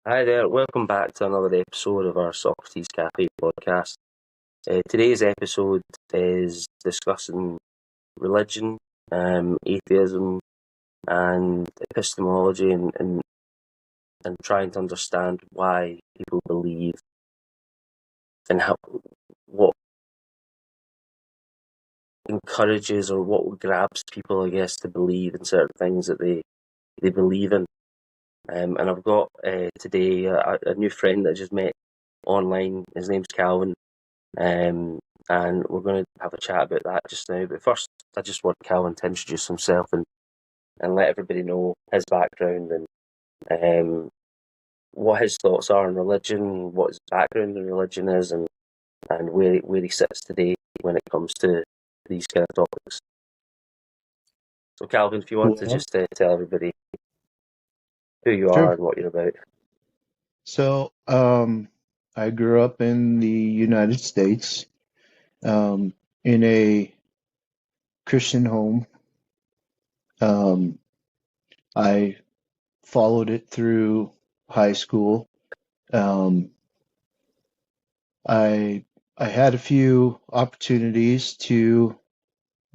Hi there, welcome back to another episode of our Socrates Café Podcast. Today's episode is discussing religion, atheism, and epistemology, and trying to understand why people believe and what encourages or what grabs people, I guess, to believe in certain things that they believe in. And I've got today a new friend that I just met online. His name's Calvin, and we're going to have a chat about that just now. But first, I just want Calvin to introduce himself and let everybody know his background and what his thoughts are on religion, what his background in religion is, and where he sits today when it comes to these kind of topics. So, Calvin, if you want to just tell everybody who you are and what you're about. So, I grew up in the United States, in a Christian home. I followed it through high school. I had a few opportunities to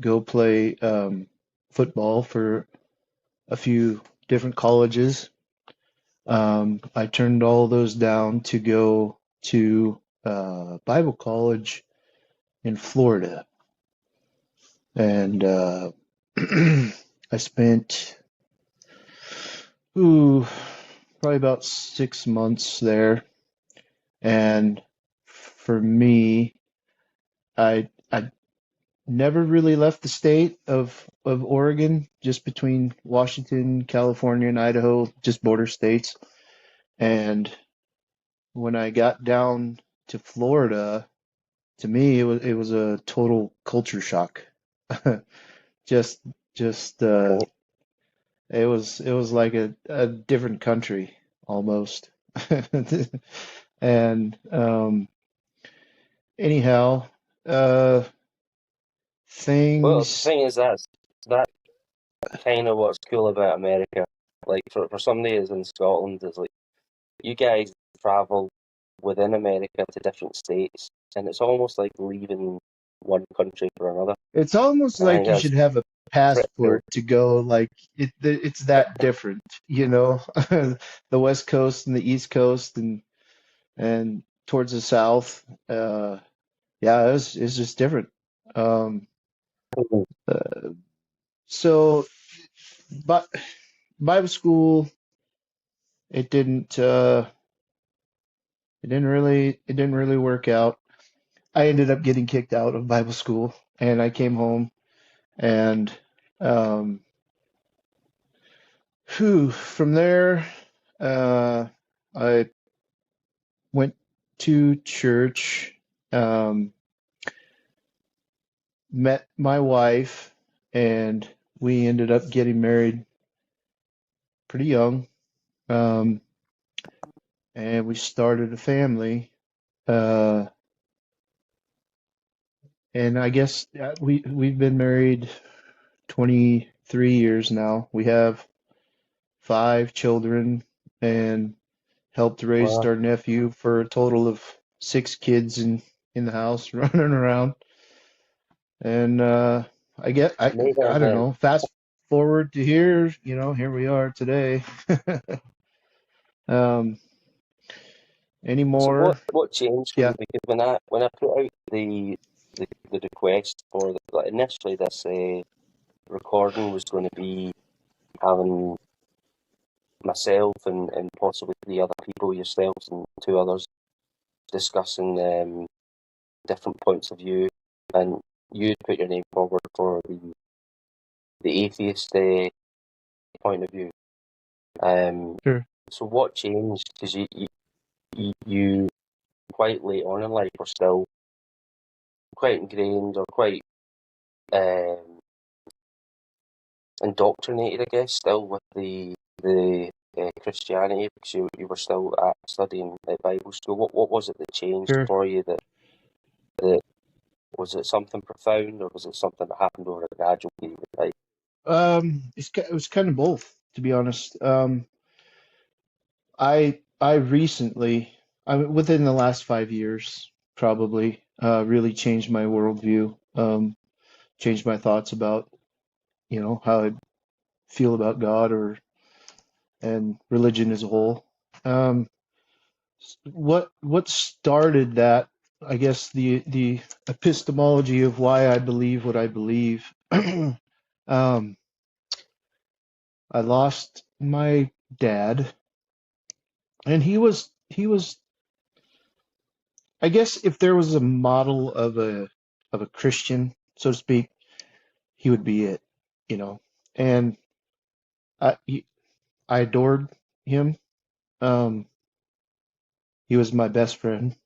go play football for a few different colleges. I turned all those down to go to Bible college in Florida. And I spent probably about 6 months there. And for me, I never really left the state of Oregon, just between Washington, California, and Idaho, just border states. And when I got down to Florida, to me it was a total culture shock. just it was like a different country almost. And anyhow, Well, the things. thing is that kind of what's cool about America. Like for somebody who's in Scotland, is like you guys travel within America to different states, and it's almost like leaving one country for another. It's almost I think like you that's should have a pretty cool. passport to go. Like it's that different, you know. The West Coast and the East Coast and towards the South. Yeah, it's just different. Um, uh, so, but Bible school, it didn't really work out. I ended up getting kicked out of Bible school, and I came home and um, from there, uh, I went to church, um, met my wife, and we ended up getting married pretty young. Um, and we started a family. Uh, and I guess we've been married 23 years now. We have 5 children and helped raise Well, our nephew for a total of 6 kids in the house running around. And I don't amazing. know. Fast forward to here, here we are today. Um, So anymore? what changed? Yeah, Because when I put out the request for like initially this recording was going to be having myself and possibly 3 other people, yourselves and 2 others, discussing different points of view, and you'd put your name forward for the atheist point of view. sure. So what changed? Because you quite late on in life were still quite ingrained or quite um, indoctrinated, I guess, still with the Christianity, because you were still studying at Bible school. What was it that changed Sure. for you? That was it something profound, or was it something that happened over a gradual period of time? It was kind of both, to be honest. I I recently, within the last 5 years, probably, really changed my worldview, changed my thoughts about, how I feel about God and religion as a whole. Um, what started that, I guess the epistemology of why I believe what I believe. Um, I lost my dad, and he was I guess if there was a model of a Christian, so to speak, he would be it, you know. And I adored him. Um, he was my best friend.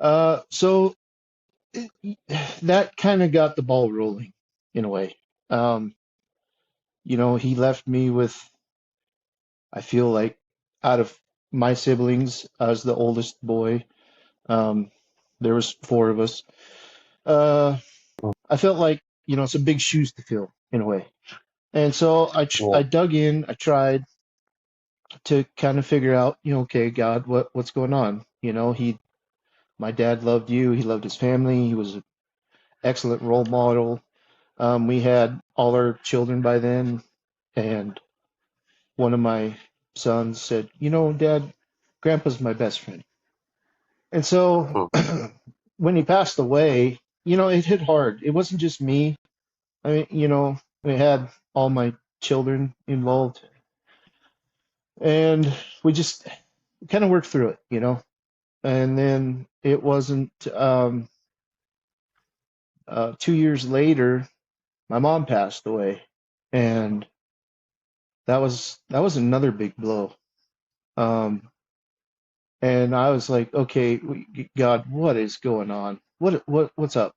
So that kind of got the ball rolling in a way. Um, he left me with, I feel like, out of my siblings, I was the oldest boy. Um, there was four of us. Uh, I felt like, some big shoes to fill in a way. And so I Yeah. dug in, I tried to kind of figure out, okay, God, what's going on? My dad loved you, he loved his family, he was an excellent role model. We had all our children by then, and one of my sons said, Dad, Grandpa's my best friend. And so Mm. when he passed away, it hit hard. It wasn't just me. I mean, we had all my children involved, and we just kind of worked through it. And then it wasn't 2 years later, my mom passed away, and that was another big blow. Um, and I was like, okay, God, what is going on? What's up?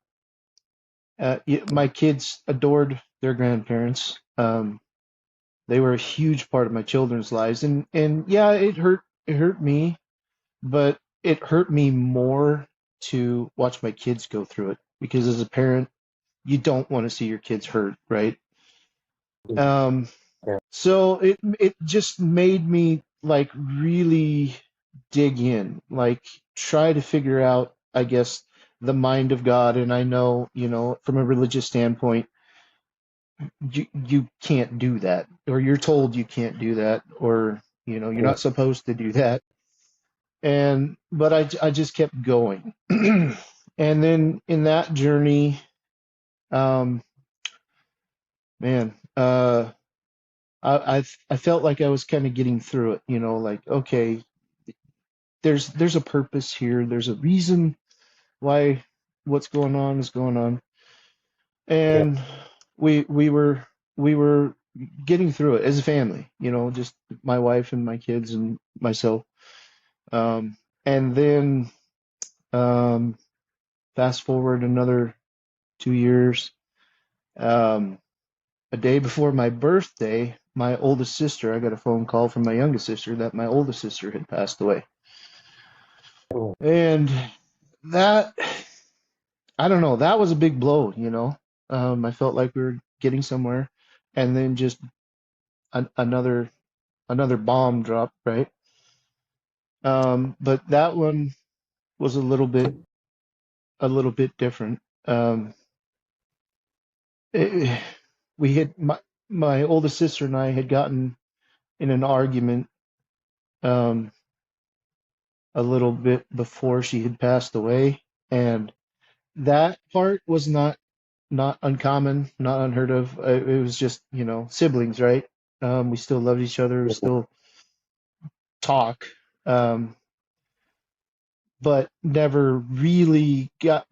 My kids adored their grandparents. They were a huge part of my children's lives, and yeah, it hurt me, but it hurt me more to watch my kids go through it because as a parent, you don't want to see your kids hurt, right? Um, Yeah. so it just made me like really dig in, like try to figure out, I guess, the mind of God. And I know, from a religious standpoint, you can't do that, or you're told you can't do that, or you're Yeah. not supposed to do that. And but I just kept going. And then in that journey, um, man, I felt like I was kind of getting through it, like, okay, there's a purpose here, there's a reason why what's going on is going on, Yeah. and we were getting through it as a family, just my wife and my kids and myself. And then um, fast forward another 2 years. Um, a day before my birthday, my oldest sister, I got a phone call from my youngest sister that my oldest sister had passed away. Mm. And that, I don't know, that was a big blow, I felt like we were getting somewhere, and then just another bomb dropped, right? But that one was a little bit different. It, we had my oldest sister and I had gotten in an argument um, a little bit before she had passed away, and that part was not uncommon, not unheard of. It was just, siblings, right? We still loved each other, we still talk, um, but never really got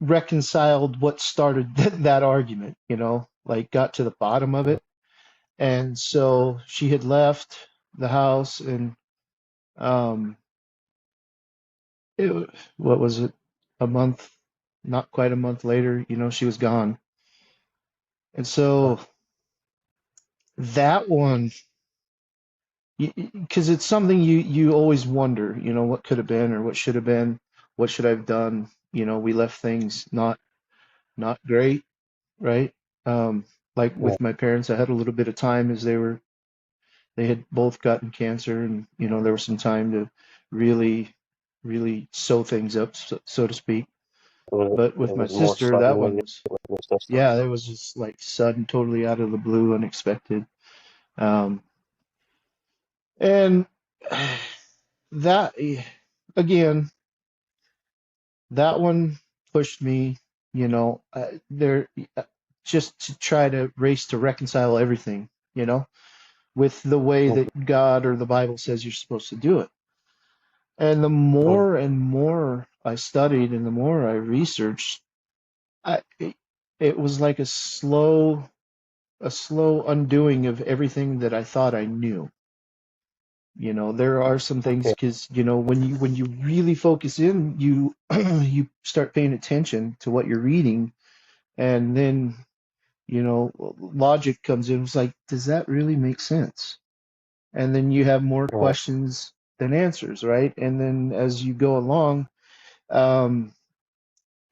reconciled what started that argument, like got to the bottom of it. And so she had left the house, and um, what was it? A month, not quite a month later, she was gone. And so that one, because it's something you always wonder, what could have been or what should have been, what should I have done? We left things not great, right? Um, like Yeah. with my parents, I had a little bit of time as they were They had both gotten cancer, and there was some time to really, really sew things up, so to speak. But with It my was more sister, that sudden when one you was, were with your sister. yeah, it was just like sudden, totally out of the blue, unexpected. Um, and that, again, that one pushed me, there, just to try to race to reconcile everything, with the way Mhm. that God or the Bible says you're supposed to do it. And the Mhm. more and more I studied and the more I researched, it was like a slow undoing of everything that I thought I knew. There are some things Okay. because when you really focus in, you you start paying attention to what you're reading, and then logic comes in. It's like, does that really make sense? And then you have more Yeah. questions than answers, right? And then as you go along, um,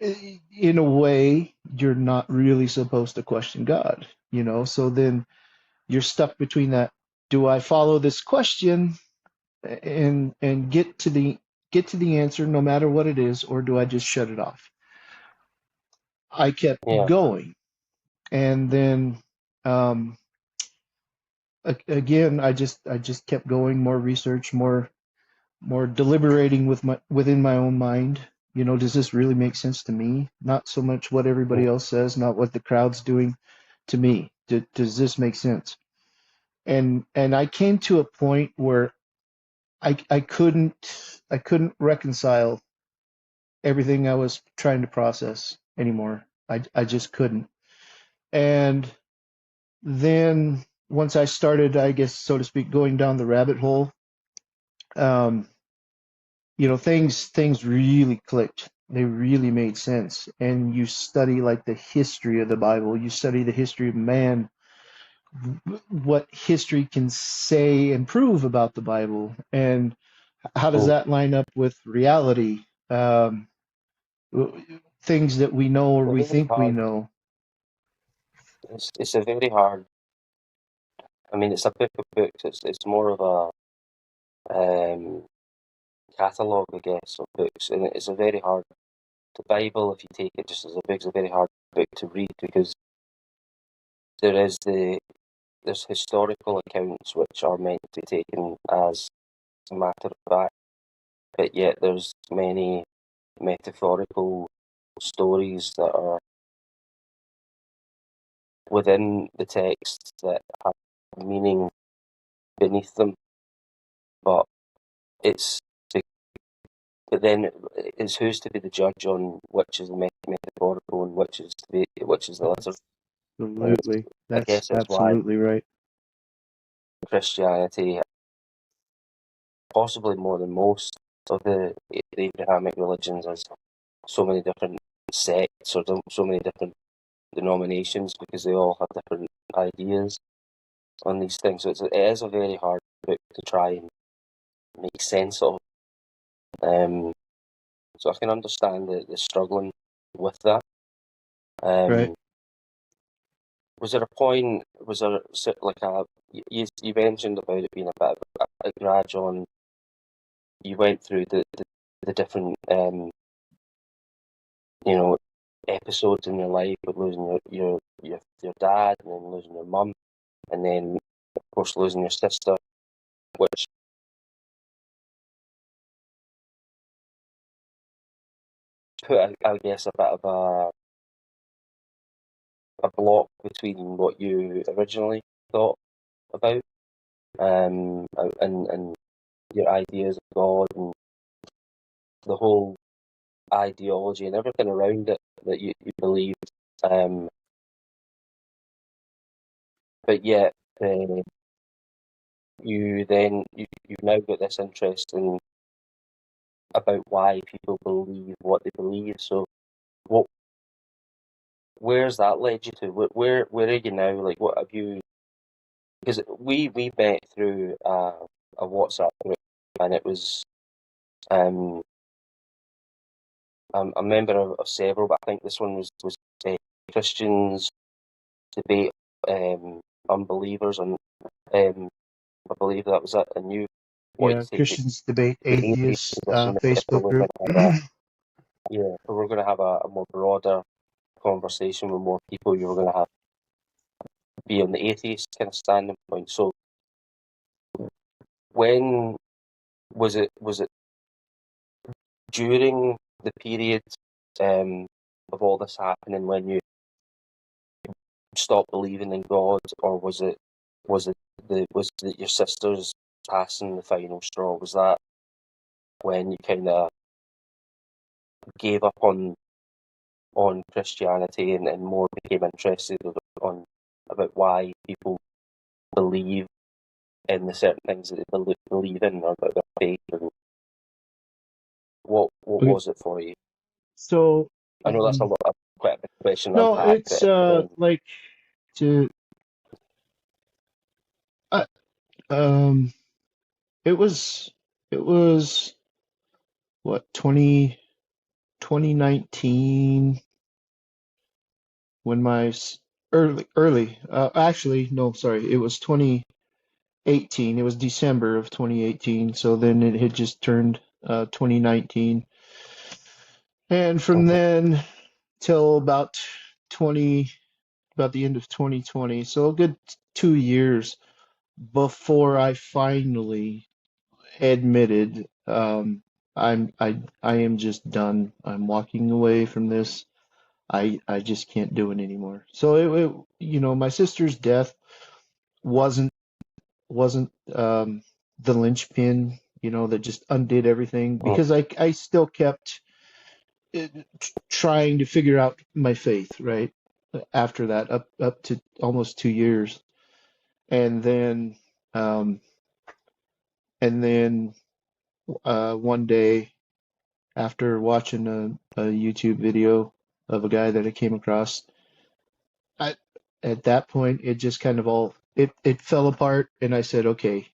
in a way, you're not really supposed to question God, So then you're stuck between that. Do I follow this question and get to the answer no matter what it is, or do I just shut it off? I kept Yeah. going, and then um, again, I just kept going, more research, more deliberating within my own mind. Does this really make sense to me? Not so much what Mhm. everybody else says, not what the crowd's doing to me. Does this make sense? And I came to a point where I couldn't reconcile everything I was trying to process anymore. I just couldn't. And then once I started, I guess, so to speak, going down the rabbit hole, um, things really clicked. They really made sense. And you study like the history of the Bible, you study the history of man, what history can say and prove about the Bible, and how does Mhm. that line up with reality? Things that we know or It's we very think we hard. know. It's a very hard. I mean, it's a book of books. It's more of a catalogue, I guess, of books, and it's a very hard. The Bible, if you take it just as a book, is a very hard book to read because there is there's historical accounts which are meant to be taken as a matter of fact, but yet there's many metaphorical stories that are within the text that have meaning beneath them. But it's but then it's who's to be the judge on which is metaphorical and which is the literal. And Absolutely. I That's guess it's why absolutely right. Christianity, possibly more than most of the Abrahamic religions, has so many different sects or so many different denominations because they all have different ideas on these things. So it is a very hard book to try and make sense of. Um, so I can understand the struggling with that. Right. Um, was there a point? Was there like you mentioned about it being a bit of a grudge on? You went through the different you know episodes in your life with losing your dad and then losing your mum and then of course losing your sister, which put I guess a bit of a block between what you originally thought about and your ideas of God and the whole ideology and everything around it that you believed. Um, but yet you've now got this interest in about why people believe what they believe. So what where's that led you to? Where are you now? Like what have you? Because we met through a WhatsApp group and it was um I'm a member of several, but I think this one was Christians debate unbelievers, and um, I believe that was a new, what you Yeah, say, Christians Debate the atheist Atheists position. So Facebook we're group. going to have so we're going to have a more broader conversation with more people. You were going to have be on the atheist kind of standing point. So when was it? Was it during the period of all this happening when you stopped believing in God, or was it your sister's passing the final straw? Was that when you kind of gave up on Christianity and more became interested on about why people believe in the certain things that they believe in, or about their faith? And what Okay, was it for you? so I know that's quite a big question to no, unpack, it's but like to uh, um it was what 2019 when early actually no sorry it was 2018. It was December of 2018, so then it had just turned 2019, and from Mhm. then till 20 about the end of 2020, so a good 2 years before I finally admitted, I am just done. I'm walking away from this. I just can't do it anymore. So my sister's death wasn't wasn't the linchpin, that just undid everything, Mhm. because I still kept uh, trying to figure out my faith, right? After that, up to almost 2 years. And then um and then one day, after watching a YouTube video of a guy that I came across, I at that point it just kind of all it fell apart, and I said, okay,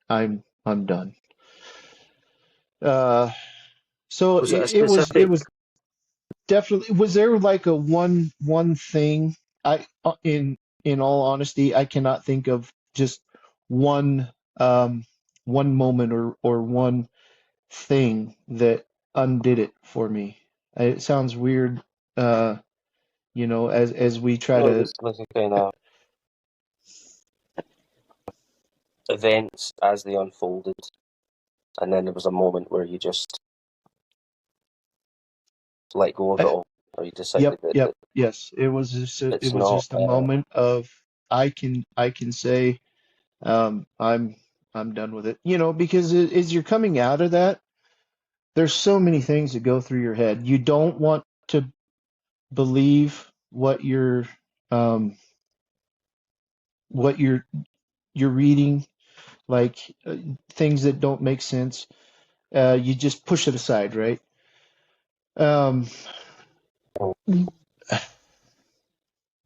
I'm done. Uh, so Was it a it specific? was definitely, was there like a one thing? In all honesty, I cannot think of just one um one moment or one thing that undid it for me. It sounds weird, as we try No, it to. was a kind of events as they unfolded, and then there was a moment where you just let go of it uh, all, or you decided Yep, that yep, yes. It it's was not. just a moment of, I can say, I'm done with it. Because as you're coming out of that, there's so many things that go through your head. You don't want to believe um what you're reading, like things that don't make sense. You just push it aside, right? Um,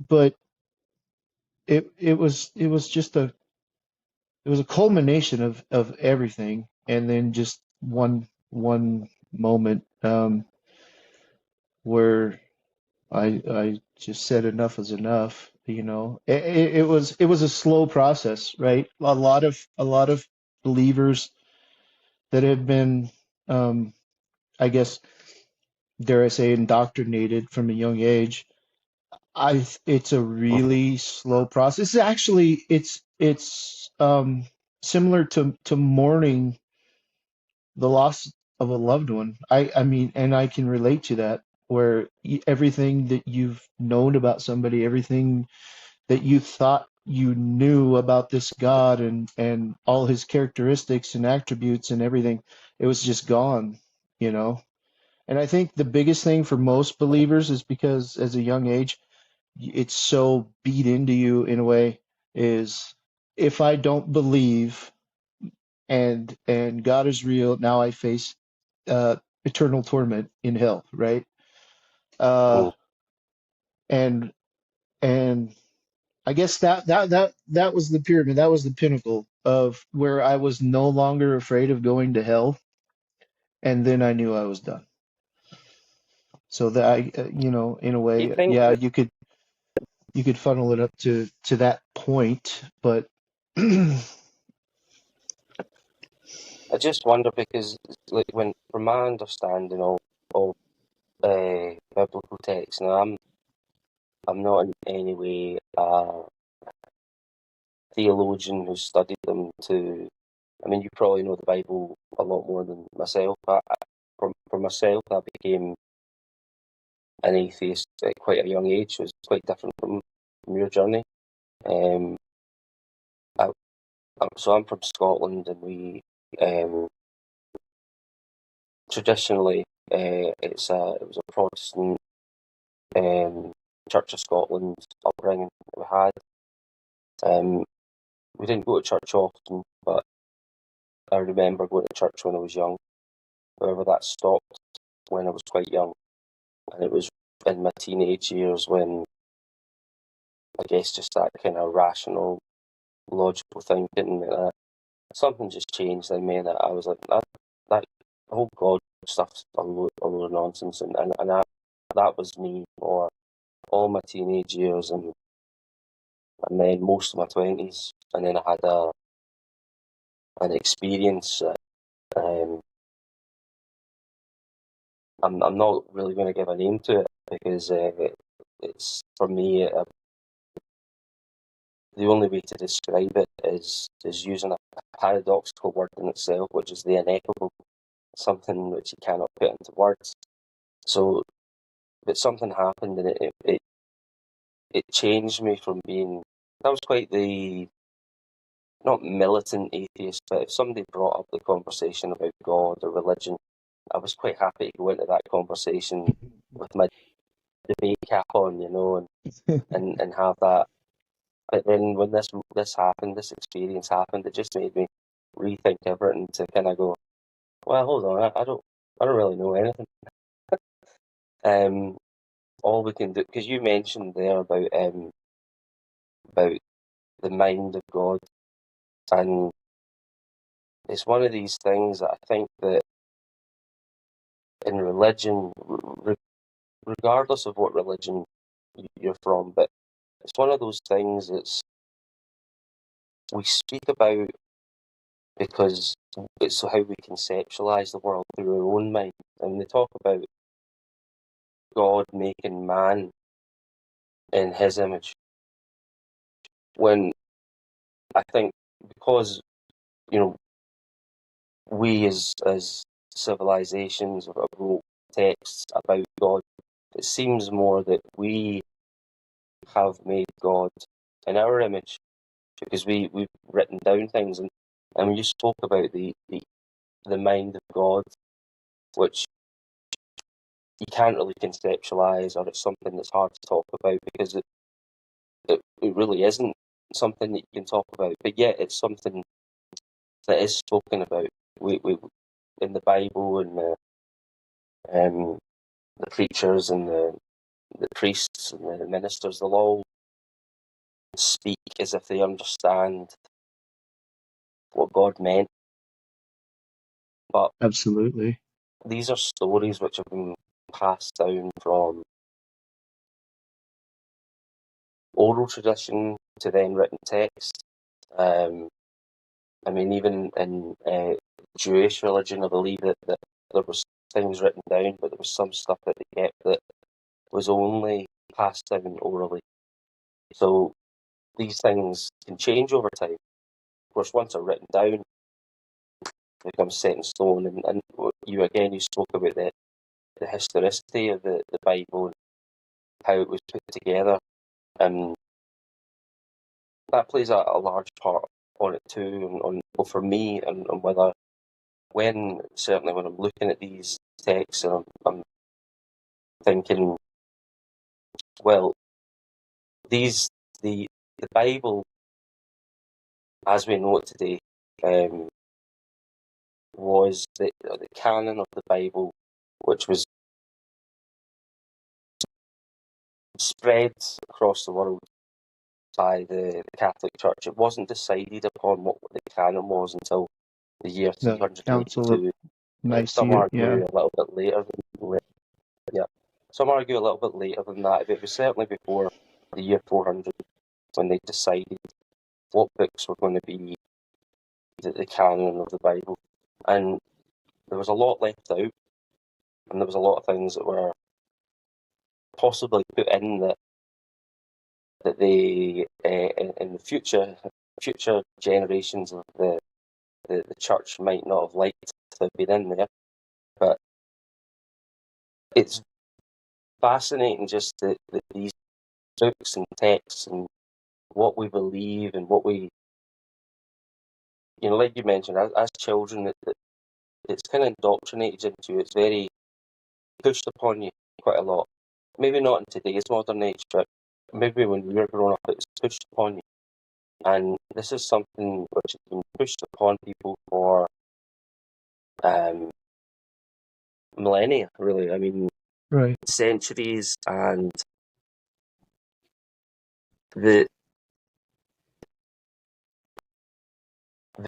but it was just it was a culmination of everything, and then just one moment, where I just said enough is enough. It was a slow process, right? A lot of believers that have been, I guess, dare I say, indoctrinated from a young age. It's a really slow process. Actually, it's similar to mourning the loss of a loved one. I mean, and I can relate to that, where everything that you've known about somebody, everything that you thought you knew about this God, and all his characteristics and attributes and everything, it was just gone, you know. And I think the biggest thing for most believers is because as a young age, it's so beat into you in a way, is, if I don't believe and God is real, now I face uh, eternal torment in hell, right? Uh, and and I guess that was the pyramid. That was the pinnacle of where I was no longer afraid of going to hell, and then I knew I was done. So that in a Do you way, think yeah, that you could funnel it up to that point, but I just wonder because, like, from my understanding of biblical texts, now I'm not in any way a theologian who studied them to. I mean, you probably know the Bible a lot more than myself. For myself, I became an atheist at quite a young age. So it's quite different from your journey. Um, I, so I'm from Scotland, and we traditionally it was a Protestant Church of Scotland upbringing that we had. We didn't go to church often, but I remember going to church when I was young. However, that stopped when I was quite young, and it was in my teenage years when I guess just that kind of rational, logical thinking, something just changed in me, and I was like, that whole God stuff's a load of nonsense, and that was me for all my teenage years, and then most of my 20s, and then I had an experience. Um, I'm not really going to give a name to it because it's for me. The only way to describe it is using a paradoxical word in itself, which is the ineffable, something which you cannot put into words. So, but something happened, and it changed me from being. I was quite the not militant atheist, but if somebody brought up the conversation about God or religion, I was quite happy to go into that conversation with my debate cap on, and have that. But then when this happened, this experience happened, it just made me rethink everything to kind of go, well, hold on, I don't really know anything. Um, all we can do, because you mentioned there about the mind of God, and it's one of these things that I think that in religion, regardless of what religion you're from, but it's one of those things that's we speak about because it's how we conceptualize the world through our own mind. And they talk about God making man in his image. When I think because, you know, we as civilizations have wrote texts about God, it seems more that we have made God in our image because we've written down things, and when you spoke about the mind of God, which you can't really conceptualize, or it's something that's hard to talk about because it really isn't something that you can talk about, but yet it's something that is spoken about. We in the Bible, and the preachers and the priests and the ministers, they'll all speak as if they understand what God meant. But Absolutely. these are stories which have been passed down from oral tradition to then written text. I mean, even in Jewish religion, I believe that there was things written down, but there was some stuff that they kept that was only passed down orally. So these things can change over time. Of course, once they're written down, it becomes set in stone. And you spoke about the historicity of the Bible and how it was put together. And that plays a large part on it too, well, for me, and whether certainly when I'm looking at these texts, and I'm thinking, well, the Bible as we know it today, was the canon of the Bible, which was spread across the world by the Catholic Church. It wasn't decided upon what the canon was until the year The Council of 382. Some Nicaea, argue yeah. a little bit later than yeah. Some argue a little bit later than that, but it was certainly before the year 400 when they decided what books were going to be the canon of the Bible. And there was a lot left out, and there was a lot of things that were possibly put in that they in the future generations of the church might not have liked to have been in there. But it's fascinating just that these books and texts and what we believe and what we, like you mentioned, as children, it's kind of indoctrinated into you. It's very pushed upon you quite a lot. Maybe not in today's modern age, but maybe when we were growing up, it was pushed upon you. And this is something which has been pushed upon people for millennia, really. I mean, Right. centuries. And the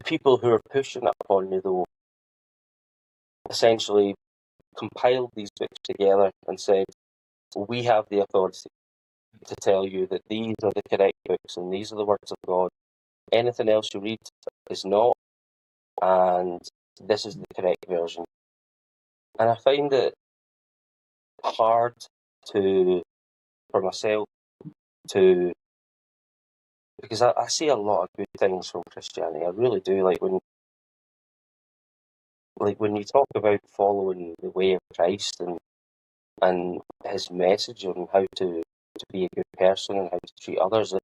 people who are pushing it upon you, though, essentially compiled these books together and said, we have the authority to tell you that these are the correct books and these are the words of God. Anything else you read is not, and this is the correct version. And I find it hard for myself to, because I see a lot of good things from Christianity. I really do. When you talk about following the way of Christ and his message on how to be a good person and how to treat others,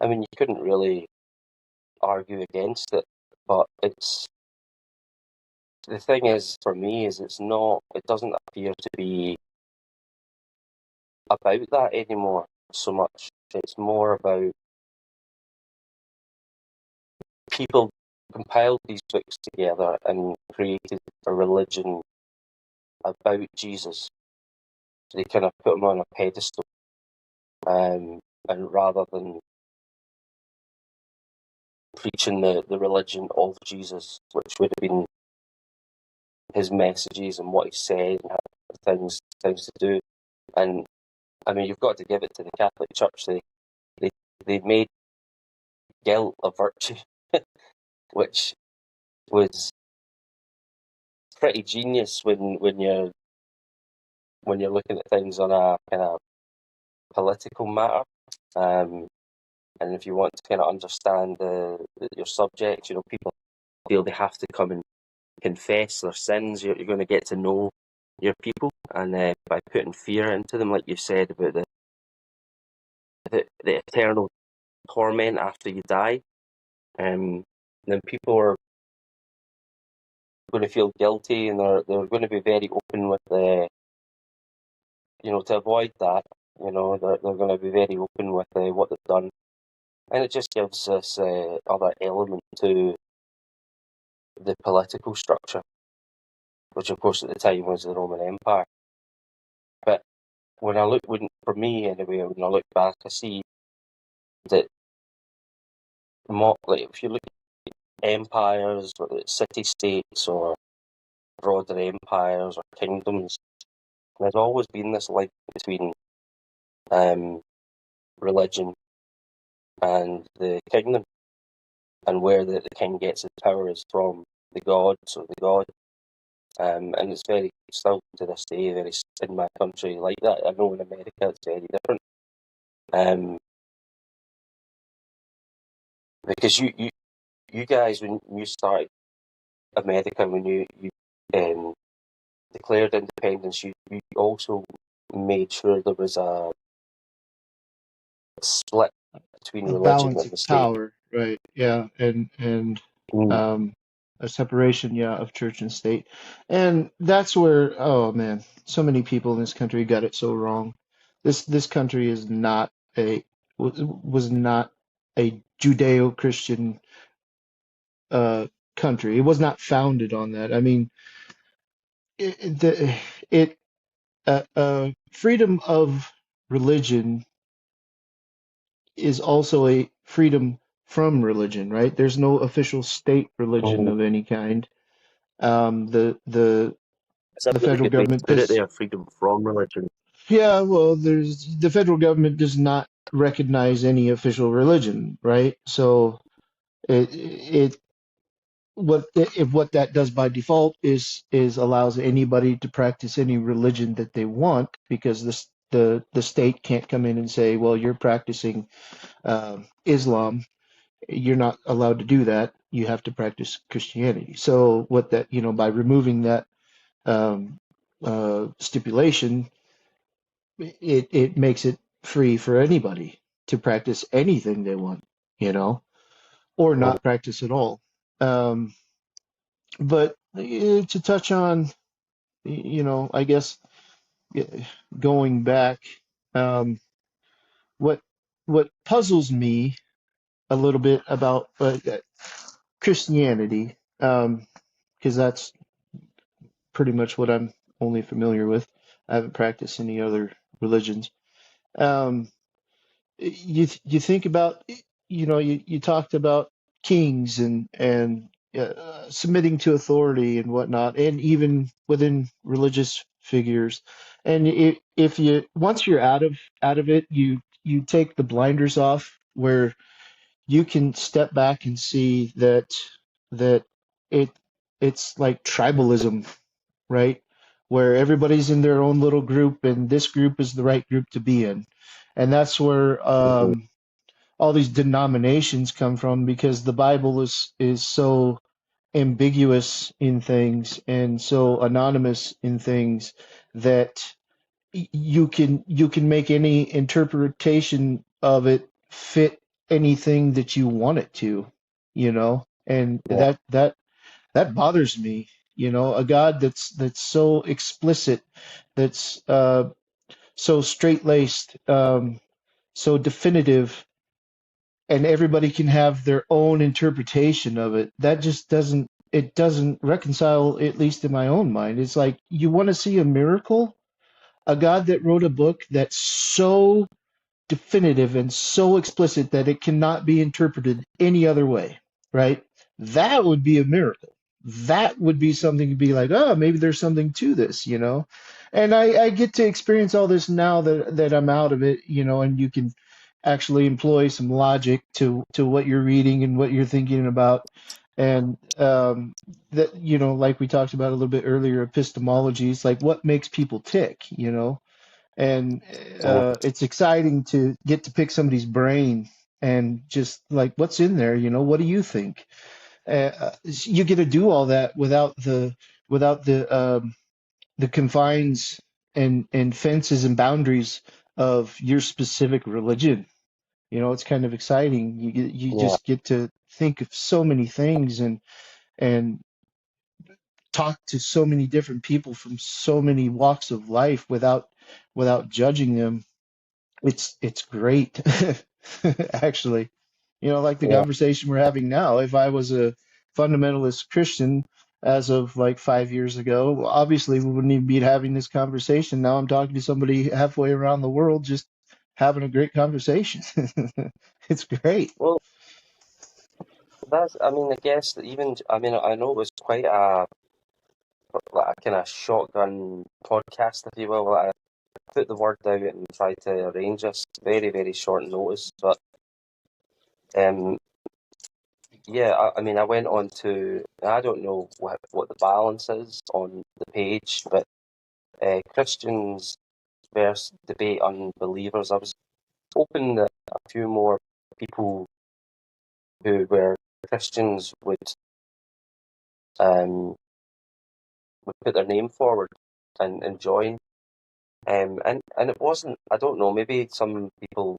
I mean, you couldn't really argue against it. But the thing is, for me, is it doesn't appear to be about that anymore so much. It's more about people compiled these books together and created a religion about Jesus. They kind of put him on a pedestal, and rather than preaching the religion of Jesus, which would have been his messages and what he said and things to do. And I mean, you've got to give it to the Catholic Church. They made guilt a virtue, which was pretty genius when you're looking at things on a kind of political matter. And if you want to kind of understand your subject, people feel they have to come and confess their sins. You're going to get to know your people, and by putting fear into them, like you said about the eternal torment after you die, then people are going to feel guilty, and they're going to be very open with to avoid that. They're going to be very open with what they've done, and it just gives this other element to the political structure, which of course at the time was the Roman Empire. But for me anyway, when I look back, I see that if you look at empires, whether it's city-states or broader empires or kingdoms, there's always been this link between religion and the kingdom, and where the king gets his power is from the gods or the god. And it's very, still to this day, very in my country like that. I know in America it's very different. Because you guys, when you started America, when you declared independence, you also made sure there was a split between A religion balance and of the state. power, right? Yeah, and a separation, yeah, of church and state. And that's where, oh man, so many people in this country got it so wrong. This country is not was not a Judeo-Christian country. It was not founded on that. I mean, it freedom of religion is also a freedom from religion, right? There's no official state religion of any kind. The It's a really federal good way to government put it does, there, freedom from religion. yeah, well, the federal government does not recognize any official religion, right? So it what that does by default is allows anybody to practice any religion that they want, because the state can't come in and say, well, you're practicing Islam, you're not allowed to do that. You have to practice Christianity. So what that, by removing that um, stipulation, it makes it free for anybody to practice anything they want, or Mhm. not practice at all. Um, but to touch on, I guess going back, um, what what puzzles me a little bit about Christianity, because that's pretty much what I'm only familiar with. I haven't practiced any other religions. Um, you think about, you talked about kings and submitting to authority and whatnot, and even within religious figures. And if you once you're out of it, you take the blinders off, where you can step back and see that it it's like tribalism, right? Where everybody's in their own little group, and this group is the right group to be in. And that's where Mhm. all these denominations come from, because the Bible is so ambiguous in things and so anonymous in things that you can make any interpretation of it fit anything that you want it to, and Yeah. that bothers me. A God that's so explicit, that's so straight-laced, so definitive, and everybody can have their own interpretation of it. That just doesn't reconcile, at least in my own mind. It's like, you want to see a miracle, a God that wrote a book that's so definitive and so explicit that it cannot be interpreted any other way, right? That would be a miracle. That would be something to be like, oh, maybe there's something to this. And I get to experience all this now that I'm out of it, and you can actually employ some logic to what you're reading and what you're thinking about. And that, like we talked about a little bit earlier, epistemology is like what makes people tick. And Mhm. it's exciting to get to pick somebody's brain and just like, what's in there, what do you think? You get to do all that without the confines and fences and boundaries of your specific religion. It's kind of exciting. You Yeah. just get to think of so many things, and talk to so many different people from so many walks of life without judging them. It's great, actually. Like the Yeah. conversation we're having now. If I was a fundamentalist Christian as of like 5 years ago, well, obviously we wouldn't even be having this conversation. Now I'm talking to somebody halfway around the world, just having a great conversation. It's great. Well, I mean, I guess that even, I mean, I know it was quite like a kind of shotgun podcast, if you will. Like, I put the word out and tried to arrange this very, very short notice. But um, yeah, I mean, I went on to, I don't know what the balance is on the page, but Christians versus debate unbelievers. I was hoping that a few more people who were Christians um, would put their name forward and join. And it wasn't, I don't know, maybe some people,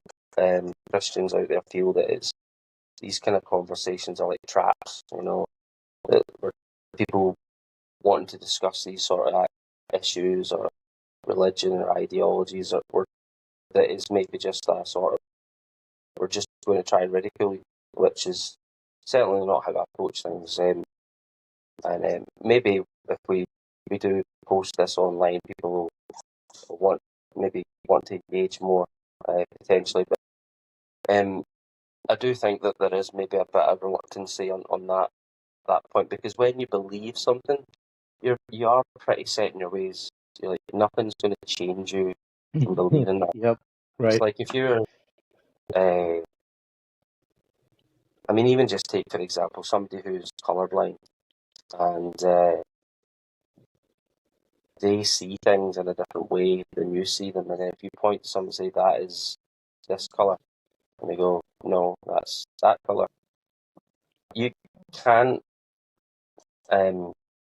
Christians out there feel that it's these kind of conversations are like traps, that where people wanting to discuss these sort of issues or religion or ideologies or that is maybe just a sort of, we're just going to try and ridicule you, which is certainly not how I approach things. And maybe if we do post this online, people will want to engage more potentially. But I do think that there is maybe a bit of reluctancy on that point, because when you believe something, you are pretty set in your ways. You're like, nothing's going to change you from believing that. Yep. It's Right. like if you're uh, I mean, even just take, for example, somebody who's colourblind and they see things in a different way than you see them. And then if you point to something and say, that is this colour, and they go, no, that's that colour. You can't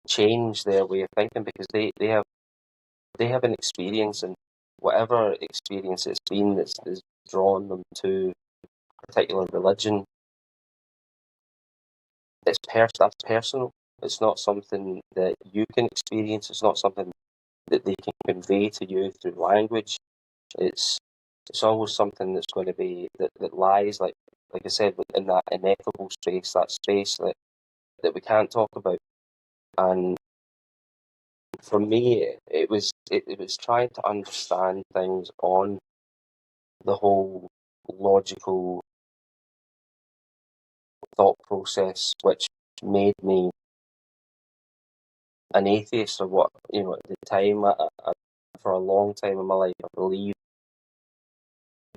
change their way of thinking because they have an experience, and whatever experience it's been that's drawn them to a particular religion, that's personal. It's not something that you can experience. It's not something that they can convey to you through language. It's always something that's going to be that lies, like I said, in that ineffable space, that space that we can't talk about. And for me, it was trying to understand things on the whole logical thought process, which made me an atheist, or what, at the time. For a long time in my life, I believed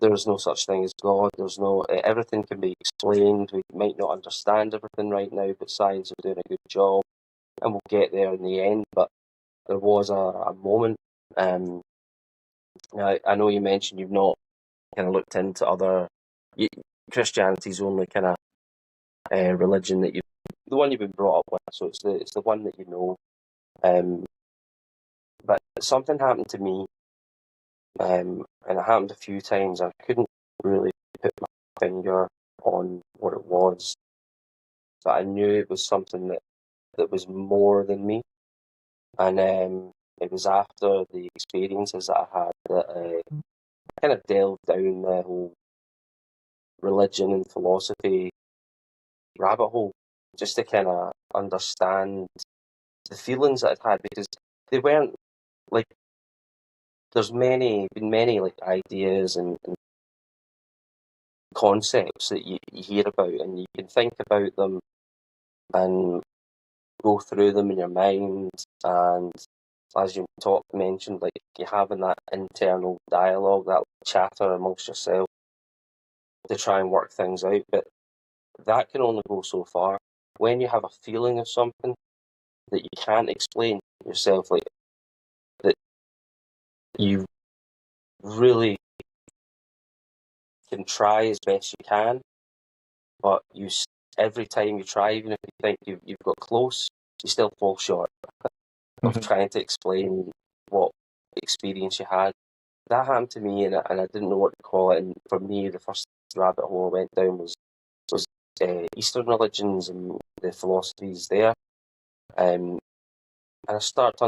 there's no such thing as God. There's no, everything can be explained. We might not understand everything right now, but science is doing a good job, and we'll get there in the end. But there was a moment. Now, I know you mentioned you've not kind of looked into other. Christianity's only kind of religion that the one you've been brought up with, so it's the one that you know. But something happened to me, and it happened a few times. I couldn't really put my finger on what it was, but I knew it was something that was more than me. And it was after the experiences that I had that I kind of delved down the whole religion and philosophy rabbit hole, just to kind of understand the feelings that I'd had, because they weren't like, there's been many like ideas and concepts that you hear about, and you can think about them and go through them in your mind, and as you mentioned, like you having that internal dialogue, that chatter amongst yourself to try and work things out. But that can only go so far. When you have a feeling of something that you can't explain yourself, like that you really can try as best you can, but every time you try, even if you think you've got close, you still fall short of trying to explain what experience you had. That happened to me, and I didn't know what to call it. And for me, the first rabbit hole I went down was Eastern religions and the philosophies there. And I started to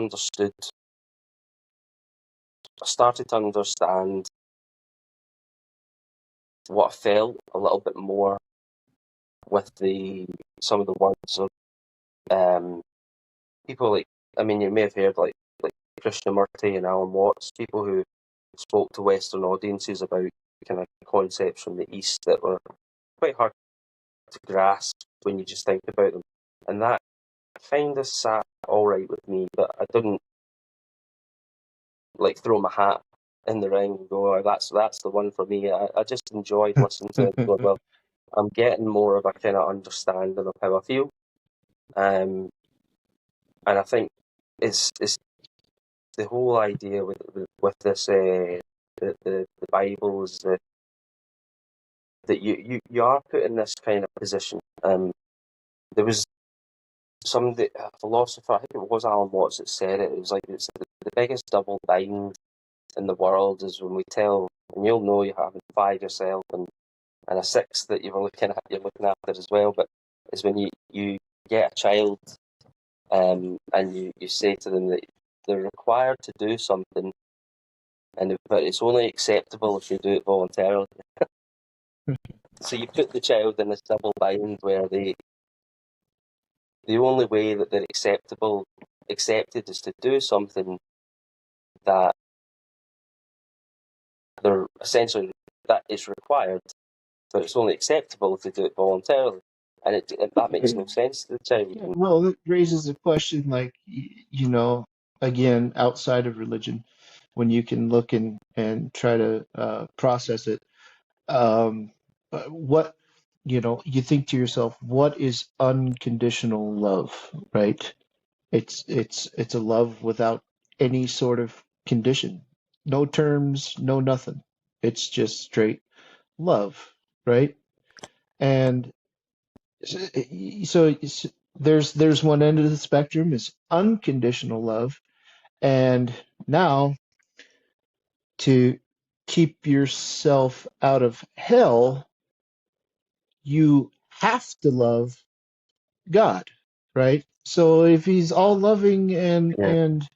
understand what I felt a little bit more with some of the words of people like, I mean, you may have heard like Krishnamurti and Alan Watts, people who spoke to Western audiences about kind of concepts from the East that were quite hard to grasp when you just think about them. And that kind of sat all right with me, but I didn't like throw my hat in the ring and go, oh, that's the one for me. I just enjoyed listening to it and going, well, I'm getting more of a kind of understanding of how I feel. And I think it's the whole idea with this the Bible is that you are put in this kind of position. There was a philosopher, I think it was Alan Watts, that said it. It was like, it's the biggest double bind in the world is when we tell, and you'll know you have 5 yourself and a 6 that you're looking after as well. But it's when you get a child, and you say to them that they're required to do something, but it's only acceptable if you do it voluntarily. So you put the child in this double bind where the only way that they're accepted is to do something that they're essentially, that is required, but it's only acceptable if they do it voluntarily. And that makes no sense to the child. Yeah, well, it raises a question like, again, outside of religion, when you can look and try to process it, what you think to yourself, what is unconditional love, right? It's a love without any sort of condition, no terms, no nothing. It's just straight love, right? And so there's one end of the spectrum is unconditional love, and now to keep yourself out of hell, you have to love God, right? So if he's all loving Yeah, and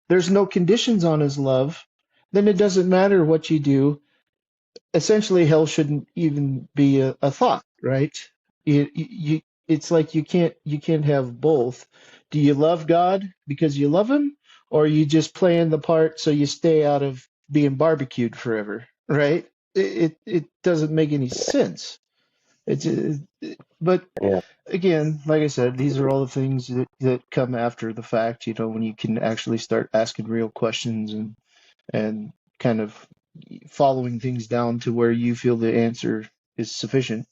there's no conditions on his love, then it doesn't matter what you do. Essentially, hell shouldn't even be a thought, right? It's like you can't have both. Do you love God because you love him, or are you just playing the part so you stay out of being barbecued forever, right? It doesn't make any sense. It's but yeah. again, like I said, these are all the things that come after the fact, when you can actually start asking real questions and kind of following things down to where you feel the answer is sufficient.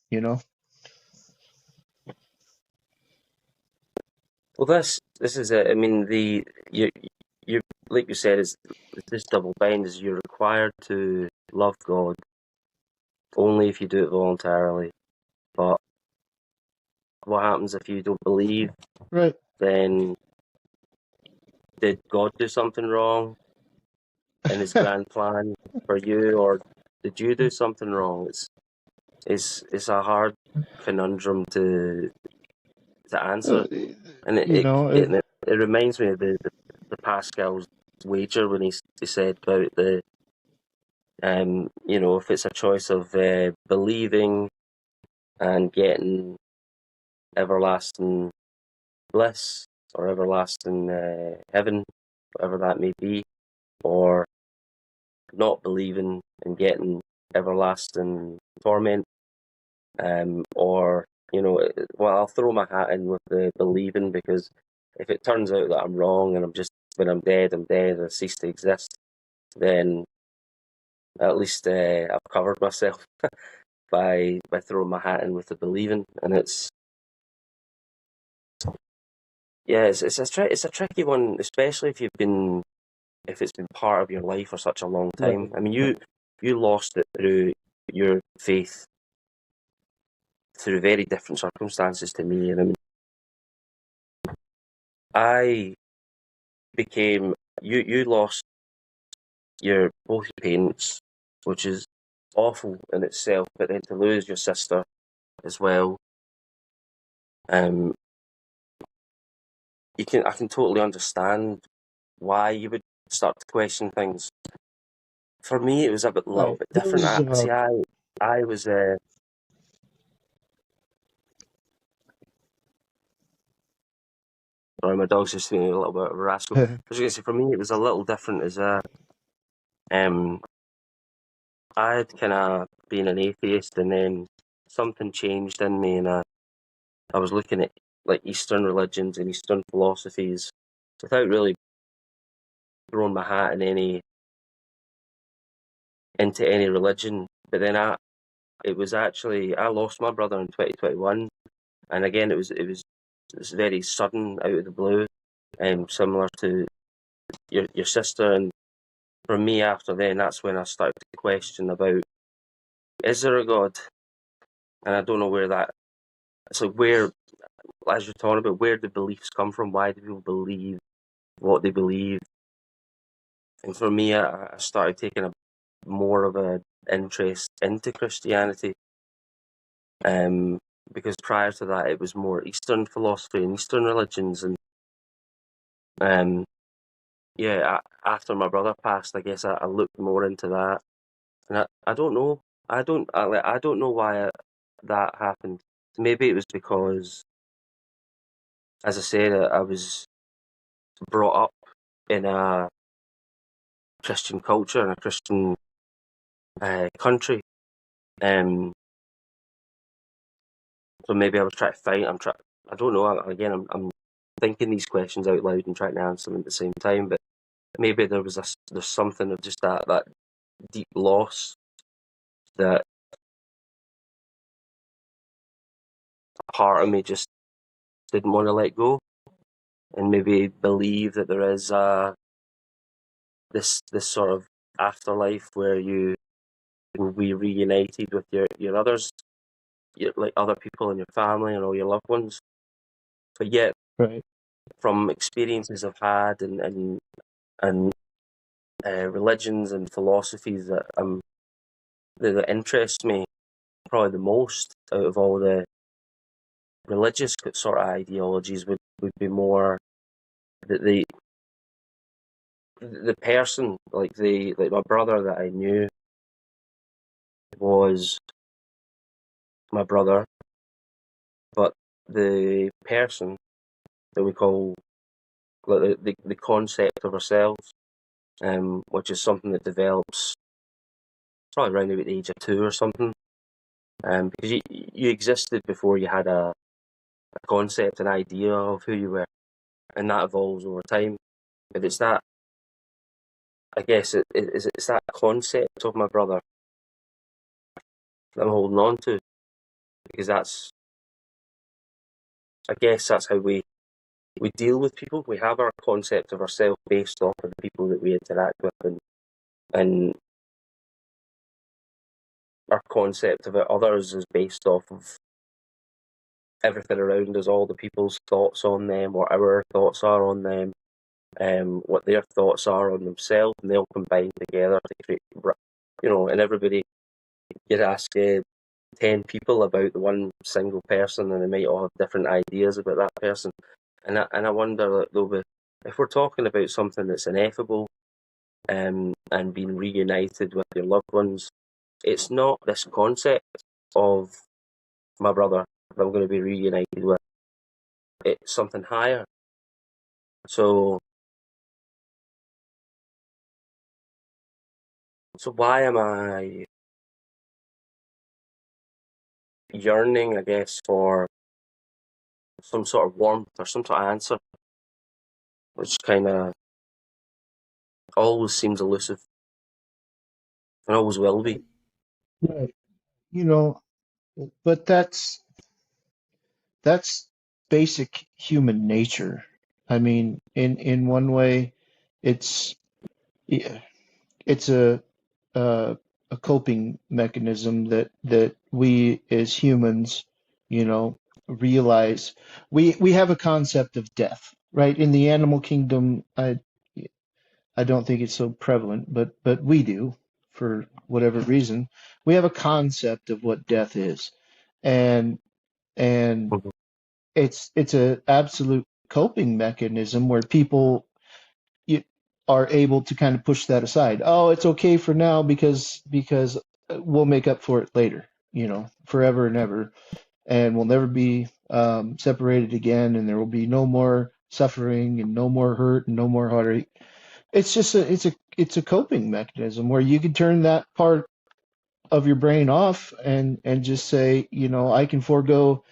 Well, this is it. I mean, you like you said, is this double bind is you're required to love God only if you do it voluntarily. But what happens if you don't believe? Right. Then did God do something wrong in His grand plan for you, or did you do something wrong? It's a hard conundrum to answer, Uh, and you know, it reminds me of the Pascal's wager when he said about if it's a choice of believing and getting everlasting bliss or everlasting heaven, whatever that may be, or not believing and getting everlasting torment, or well, I'll throw my hat in with the believing, because if it turns out that I'm wrong and when I'm dead, I cease to exist, then at least I've covered myself by throwing my hat in with the believing. And it's a tricky one, especially if it's been part of your life for such a long time. right. I mean, you lost it through your faith through very different circumstances to me, and I mean, I became you lost both your parents, which is awful in itself, but then to lose your sister as well, um, I can totally understand why you would start to question things. For me, it was a little Right. bit There different. was I was sorry, my dog's just being a little bit of a rascal. I was going to say, for me, it was a little different as um, I had kind of been an atheist, and then something changed in me, and I was looking at like Eastern religions and Eastern philosophies without really throwing my hat into any religion. But then it was actually I lost my brother in 2021, and again it was very sudden, out of the blue, similar to your sister. And for me, after then, that's when I started to question about, is there a God? And I don't know where that. So where, as you're talking about, where the beliefs come from? Why do people believe what they believe? And for me, I started taking a more of an interest into Christianity, um, because prior to that, it was more Eastern philosophy and Eastern religions. And um, yeah, after my brother passed, I guess I looked more into that, and I don't know, I don't know why that happened. Maybe it was because, as I said, I was brought up in a Christian culture and a Christian country. Um, so maybe I was trying to find. I don't know. Again, I'm thinking these questions out loud and trying to answer them at the same time. But maybe there's something of just that deep loss that part of me just didn't want to let go, and maybe believe that there is this sort of afterlife where you can be reunited with your others, like other people in your family and all your loved ones. But yet, Right. from experiences I've had and religions and philosophies that interest me probably the most out of all the religious sort of ideologies would be more that the person, like my brother that I knew was my brother, but the person that we call, like, the concept of ourselves, which is something that develops probably around about the age of 2 or something, because you existed before you had a concept, an idea of who you were, and that evolves over time. But it's that, I guess, it's that concept of my brother that I'm holding on to, because I guess that's how we deal with people. We have our concept of ourselves based off of the people that we interact with, and our concept of others is based off of everything around us, all the people's thoughts on them, what our thoughts are on them, what their thoughts are on themselves, and they all combine together to create, and everybody, you'd ask 10 people about the one single person, and they might all have different ideas about that person. And I wonder, though, if we're talking about something that's ineffable, and being reunited with your loved ones, it's not this concept of my brother that I'm going to be reunited with. It's something higher. So why am I yearning, I guess, for some sort of warmth or some sort of answer, which kind of always seems elusive and always will be. Right. You know, but that's basic human nature. I mean, in one way, it's yeah, it's a a coping mechanism that we as humans, you know, realize we have a concept of death, right? In the animal kingdom, I don't think it's so prevalent, but we do for whatever reason. We have a concept of what death is, and and Mhm. it's a absolute coping mechanism where people you, are able to kind of push that aside. Oh, it's okay for now because we'll make up for it later, forever and ever, and we'll never be separated again, and there will be no more suffering and no more hurt and no more heartache. It's just it's a coping mechanism where you can turn that part of your brain off and just say, I can forego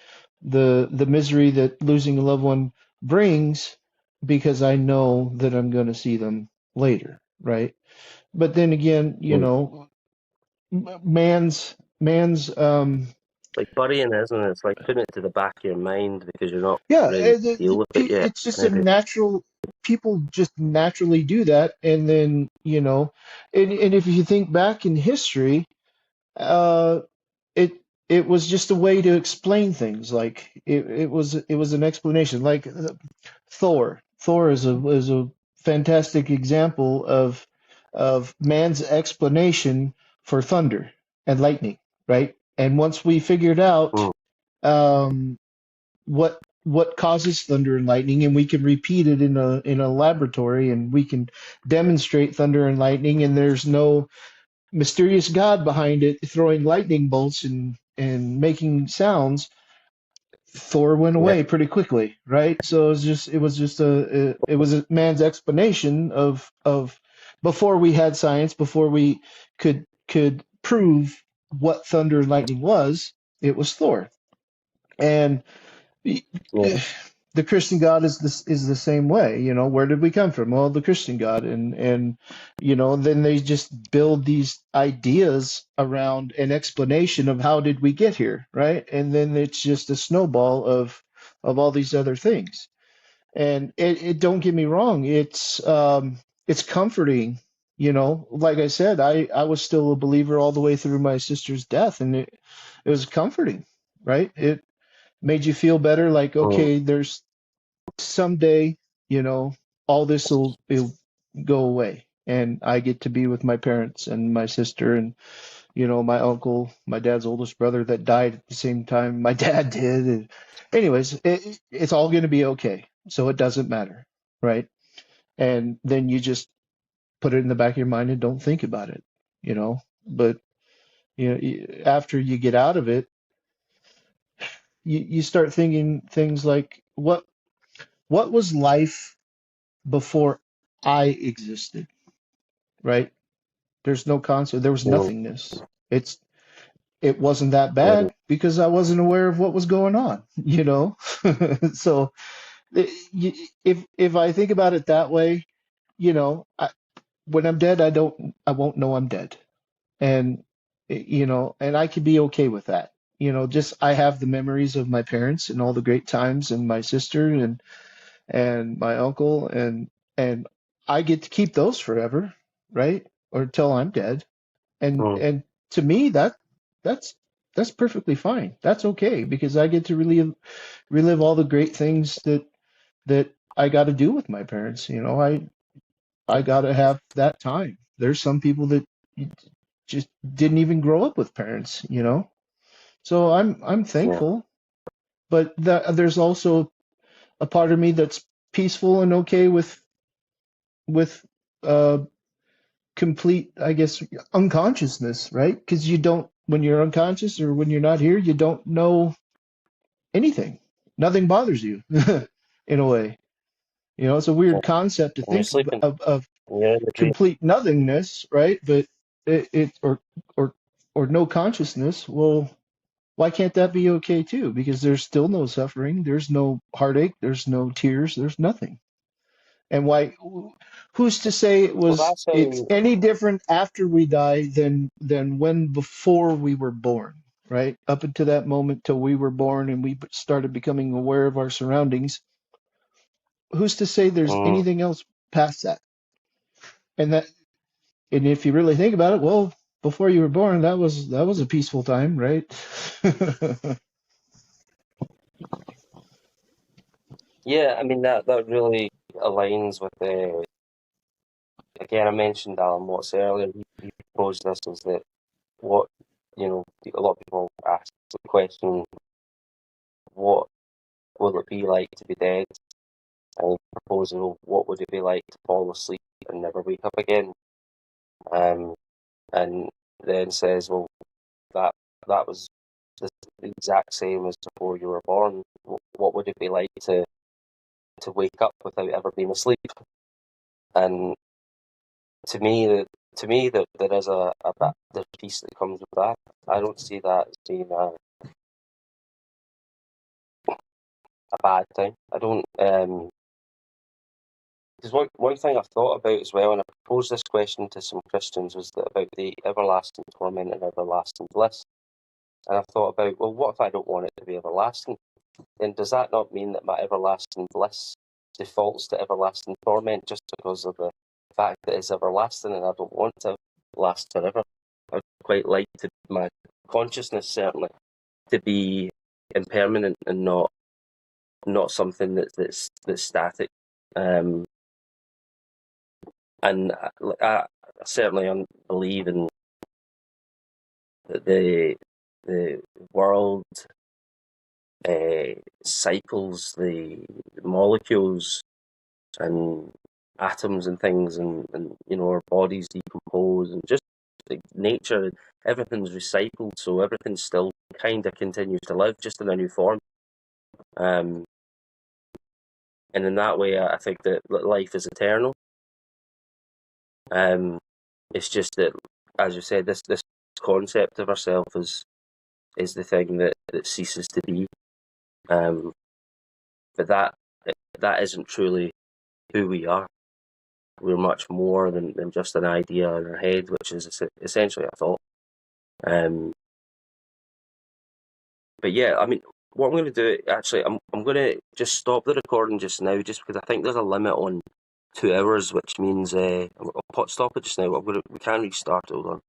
the misery that losing a loved one brings because I know that I'm going to see them later, right? But then again, Mm. man's Like burying, isn't it? It's like putting it to the back of your mind because you're not yeah, ready to deal with it yet, it's just a maybe. natural. People just naturally do that, and then and if you think back in history, uh, it it was just a way to explain things. Like it was an explanation. Like Thor. Thor is a fantastic example of man's explanation for thunder and lightning, right? And once we figured out Mm. um, what causes thunder and lightning, and we can repeat it in a laboratory, and we can demonstrate thunder and lightning, and there's no mysterious God behind it throwing lightning bolts and making sounds. Thor went Yeah. away pretty quickly, right? So it was a man's explanation of before we had science, before we could prove what thunder and lightning was, it was Thor. And Yeah. the Christian God is the same way. Where did we come from? Well, the Christian God, and then they just build these ideas around an explanation of how did we get here, right? And then it's just a snowball of all these other things. And it don't get me wrong, it's comforting. Like I said, I was still a believer all the way through my sister's death, and it was comforting, right? It made you feel better, like, Mm, okay, there's someday, all this will go away, and I get to be with my parents and my sister and my uncle, my dad's oldest brother that died at the same time my dad did. And anyways, it's all going to be okay. So it doesn't matter, right? And then you just put it in the back of your mind and don't think about it, you know. But after you get out of it, you start thinking things like, what was life before I existed, right? There's no concept. There was mm, nothingness. It wasn't that mm, bad because I wasn't aware of what was going on, So if I think about it that way, when I'm dead, I won't know I'm dead, and and I could be okay with that. Just I have the memories of my parents and all the great times, and my sister and my uncle, and I get to keep those forever, right? Or until I'm dead. mm. And to me, that's that's perfectly fine. That's okay because I get to relive all the great things that I got to do with my parents. I got to have that time. There's some people that just didn't even grow up with parents. So I'm Yeah. thankful, but there's also a part of me that's peaceful and okay with uh complete, I guess, unconsciousness, right? Because you don't, when you're unconscious or when you're not here, you don't know anything. Nothing bothers you in a way. It's a Yeah. weird concept to And you're think sleeping. of You're in the dream. complete nothingness, right? But or or no consciousness. Well, why can't that be okay too? Because there's still no suffering, there's no heartache, there's no tears, there's nothing. And why? Who's to say Well, that's it's how. any different after we die than when before we were born, right? Up until that moment, till we were born and we started becoming aware of our surroundings. Who's to say there's Mm, anything else past that? And that, and if you really think about it, well, before you were born, that was a peaceful time, right? yeah, I mean that really aligns with the. Again, I mentioned Alan Watts earlier. He proposed this as that what a lot of people ask the question, what will it be like to be dead? And he proposes, well, what would it be like to fall asleep and never wake up again? Um, and then says, well, that that was the exact same as before you were born. What would it be like to wake up without ever being asleep? And to me, that there is there's peace that comes with that. I don't see that as being a bad thing. I don't. Because one thing I've thought about as well, and I posed this question to some Christians, was that about the everlasting torment and everlasting bliss. And I've thought about, well, what if I don't want it to be everlasting? Then does that not mean that my everlasting bliss defaults to everlasting torment just because of the fact that it's everlasting and I don't want to last forever? I'd quite like my consciousness certainly to be impermanent and not something that's static. Um, and I certainly believe in the world cycles, the molecules and atoms and things, and our bodies decompose, and just like nature, everything's recycled, so everything still kind of continues to live, just in a new form. Um, and in that way, I think that life is eternal. It's just that, as you said, this concept of ourself is the thing that ceases to be. Um, but that isn't truly who we are. We're much more than just an idea in our head, which is essentially a thought. But yeah, I mean, what I'm going to do, actually, I'm going to just stop the recording just now, just because I think there's a limit on 2 hours, which means I'll stop it just now. We can restart it. Hold on.